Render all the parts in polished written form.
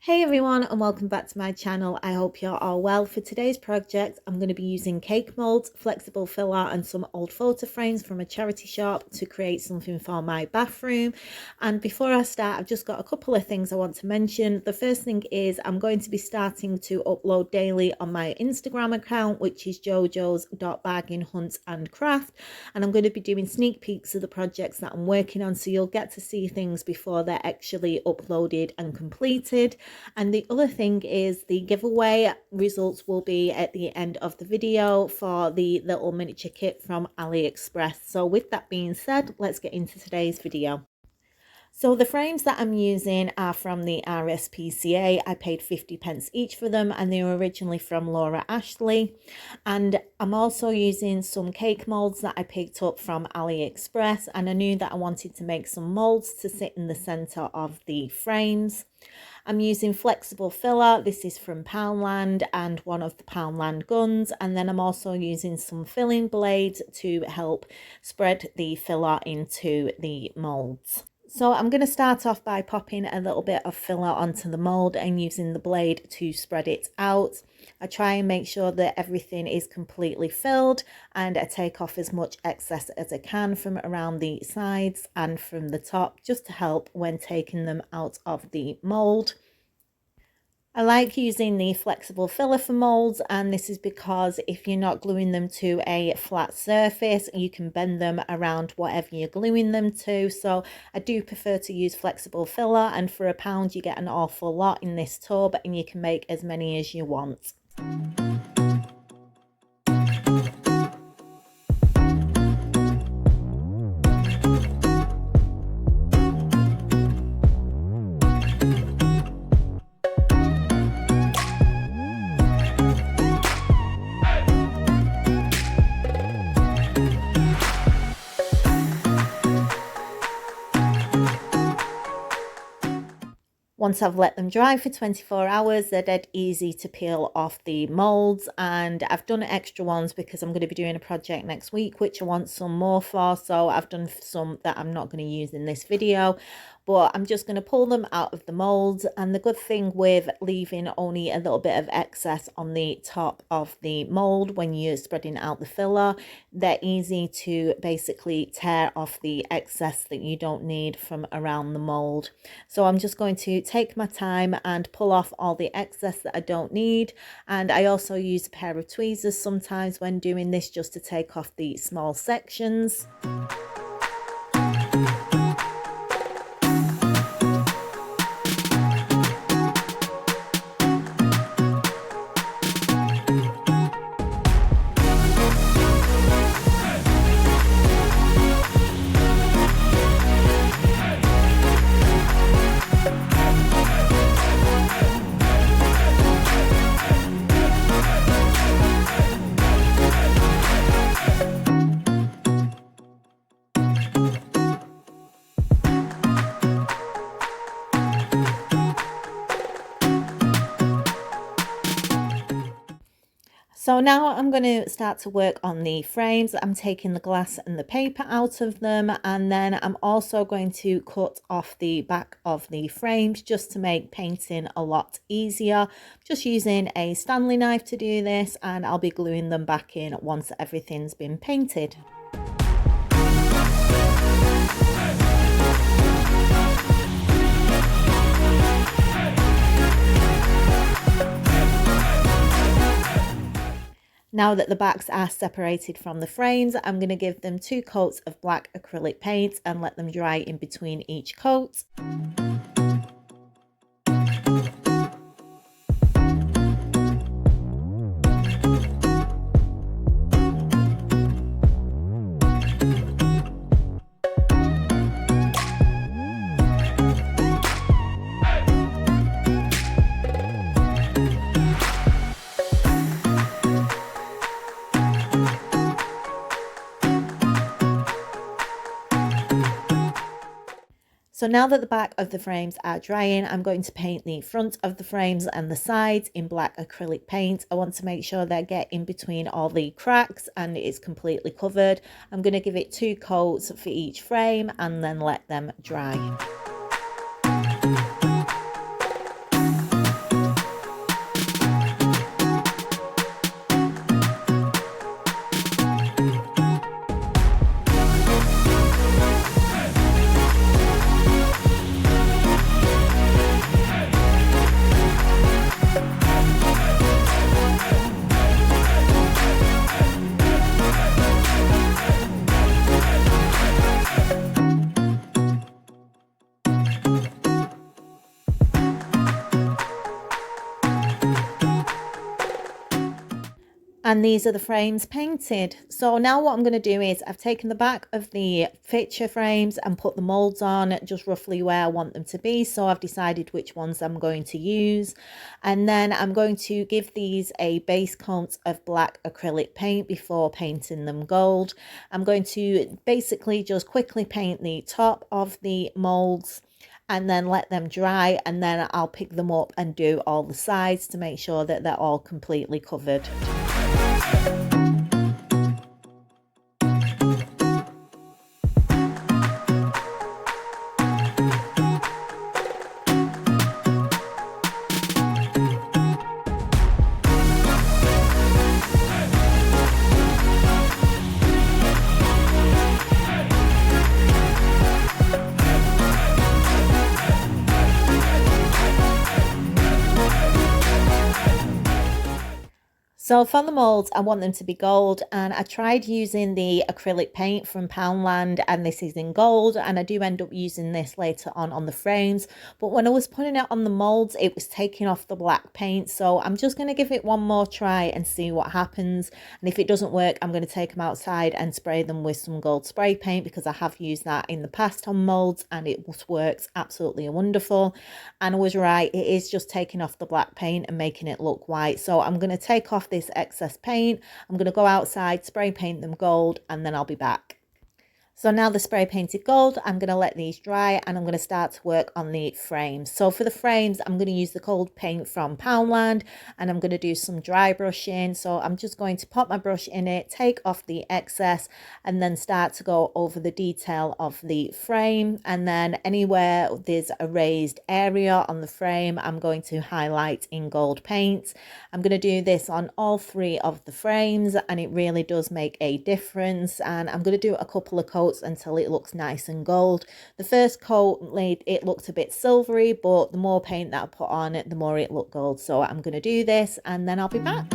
Hey everyone, and welcome back to my channel. I hope you're all well. For today's project, I'm going to be using cake molds, flexible filler and some old photo frames from a charity shop to create something for my bathroom. And before I start, I've just got a couple of things I want to mention. The first thing is I'm going to be starting to upload daily on my Instagram account, which is jojos.bargainhuntandcraft, and I'm going to be doing sneak peeks of the projects that I'm working on, so you'll get to see things before they're actually uploaded and completed. And the other thing is the giveaway results will be at the end of the video for the little miniature kit from AliExpress. So with that being said, let's get into today's video. So the frames that I'm using are from the RSPCA. I paid 50p each for them, and they were originally from Laura Ashley. And I'm also using some cake molds that I picked up from AliExpress, and I knew that I wanted to make some molds to sit in the center of the frames. I'm using flexible filler. This is from Poundland and one of the Poundland guns, and then I'm also using some filling blades to help spread the filler into the molds. So I'm going to start off by popping a little bit of filler onto the mold and using the blade to spread it out. I try and make sure that everything is completely filled, and I take off as much excess as I can from around the sides and from the top, just to help when taking them out of the mold. I like using the flexible filler for molds, and this is because if you're not gluing them to a flat surface, you can bend them around whatever you're gluing them to. So I do prefer to use flexible filler, and for £1 you get an awful lot in this tub, and you can make as many as you want. Once I've let them dry for 24 hours, they're dead easy to peel off the molds, and I've done extra ones because I'm going to be doing a project next week which I want some more for, so I've done some that I'm not going to use in this video. But I'm just going to pull them out of the molds, and the good thing with leaving only a little bit of excess on the top of the mold when you're spreading out the filler, they're easy to basically tear off the excess that you don't need from around the mold. So I'm just going to take my time and pull off all the excess that I don't need, and I also use a pair of tweezers sometimes when doing this, just to take off the small sections. So now I'm going to start to work on the frames. I'm taking the glass and the paper out of them, and then I'm also going to cut off the back of the frames just to make painting a lot easier. Just using a Stanley knife to do this, and I'll be gluing them back in once everything's been painted. Now that the backs are separated from the frames, I'm going to give them 2 coats of black acrylic paint and let them dry in between each coat. So now that the back of the frames are drying, I'm going to paint the front of the frames and the sides in black acrylic paint. I want to make sure they get in between all the cracks and it is completely covered. I'm going to give it 2 coats for each frame and then let them dry. And these are the frames painted. So now what I'm going to do is I've taken the back of the picture frames and put the molds on just roughly where I want them to be. So I've decided which ones I'm going to use. And then I'm going to give these a base coat of black acrylic paint before painting them gold. I'm going to basically just quickly paint the top of the molds and then let them dry, and then I'll pick them up and do all the sides to make sure that they're all completely covered. So for the molds, I want them to be gold, and I tried using the acrylic paint from Poundland, and this is in gold, and I do end up using this later on the frames. But when I was putting it on the molds, it was taking off the black paint. So I'm just going to give it one more try and see what happens. And if it doesn't work, I'm going to take them outside and spray them with some gold spray paint, because I have used that in the past on molds and it works absolutely wonderful. And I was right, it is just taking off the black paint and making it look white. So I'm going to take off this excess paint. I'm going to go outside, spray paint them gold, and then I'll be back. So now the spray painted gold, I'm going to let these dry and I'm going to start to work on the frames. So for the frames, I'm going to use the gold paint from Poundland, and I'm going to do some dry brushing. So I'm just going to pop my brush in it, take off the excess, and then start to go over the detail of the frame. And then anywhere there's a raised area on the frame, I'm going to highlight in gold paint. I'm going to do this on all 3 of the frames, and it really does make a difference. And I'm going to do a couple of coats until it looks nice and gold. The first coat it looked a bit silvery, but the more paint that I put on it, the more it looked gold. So I'm going to do this and then I'll be back.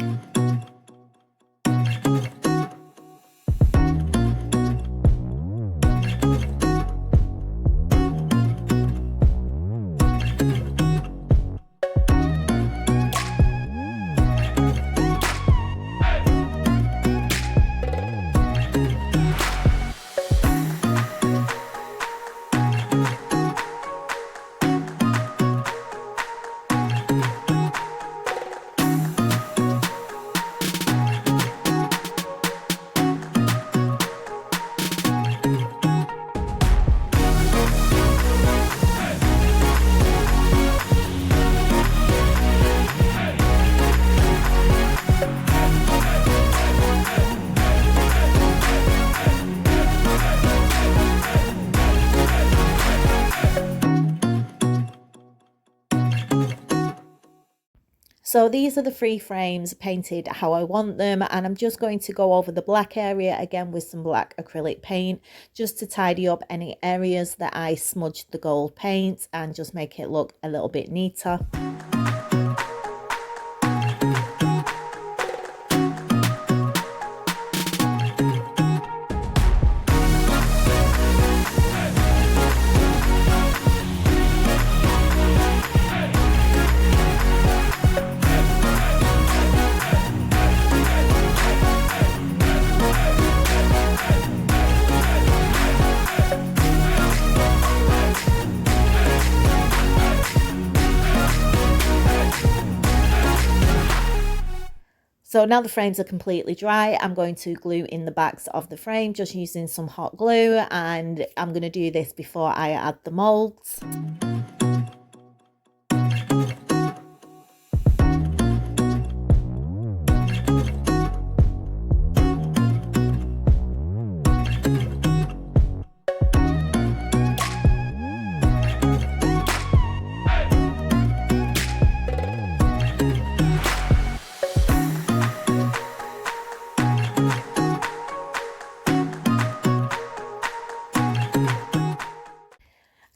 So these are the 3 frames painted how I want them, and I'm just going to go over the black area again with some black acrylic paint just to tidy up any areas that I smudged the gold paint and just make it look a little bit neater. So now the frames are completely dry, I'm going to glue in the backs of the frame just using some hot glue, and I'm going to do this before I add the molds.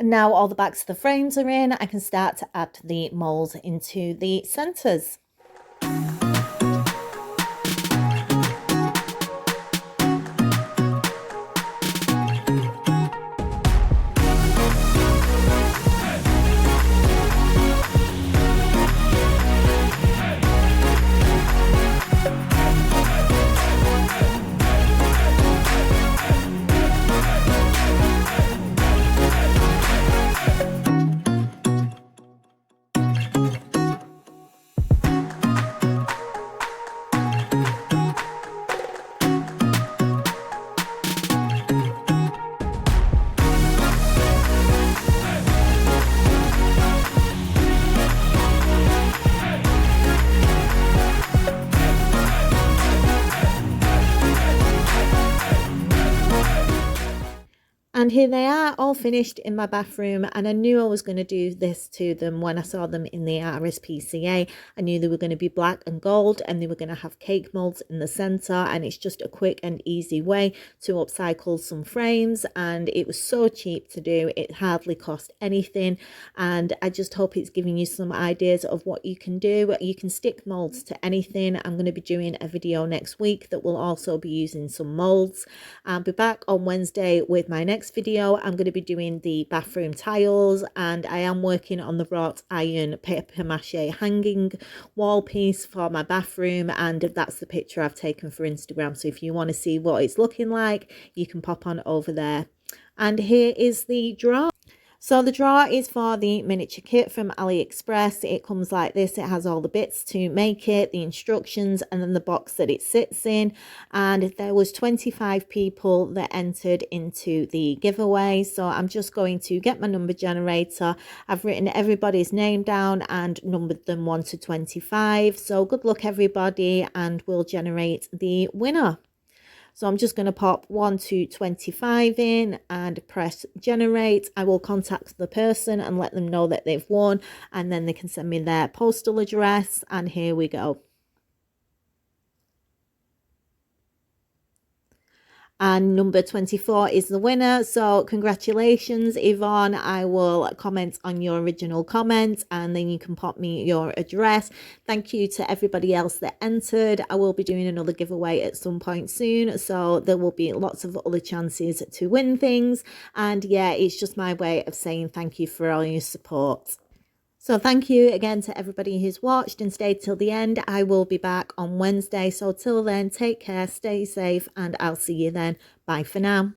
And now all the backs of the frames are in, I can start to add the molds into the centres. And here they are, all finished in my bathroom, and I knew I was going to do this to them when I saw them in the RSPCA. I knew they were going to be black and gold, and they were going to have cake molds in the centre, and it's just a quick and easy way to upcycle some frames, and it was so cheap to do. It hardly cost anything, and I just hope it's giving you some ideas of what you can do. You can stick molds to anything. I'm going to be doing a video next week that will also be using some molds. I'll be back on Wednesday with my next video. I'm going to be doing the bathroom tiles, and I am working on the wrought iron paper mache hanging wall piece for my bathroom, and that's the picture I've taken for Instagram. So if you want to see what it's looking like, you can pop on over there. And here is the drawer. So the drawer is for the miniature kit from AliExpress. It comes like this. It has all the bits to make it, the instructions, and then the box that it sits in. And there was 25 people that entered into the giveaway. So I'm just going to get my number generator. I've written everybody's name down and numbered them 1 to 25. So good luck everybody, and we'll generate the winner. So I'm just going to pop 1 to 25 in and press generate. I will contact the person and let them know that they've won, and then they can send me their postal address, and here we go. And number 24 is the winner. So congratulations, Yvonne. I will comment on your original comment, and then you can pop me your address. Thank you to everybody else that entered. I will be doing another giveaway at some point soon, so there will be lots of other chances to win things. And yeah, it's just my way of saying thank you for all your support. So thank you again to everybody who's watched and stayed till the end. I will be back on Wednesday. So till then, take care, stay safe, and I'll see you then. Bye for now.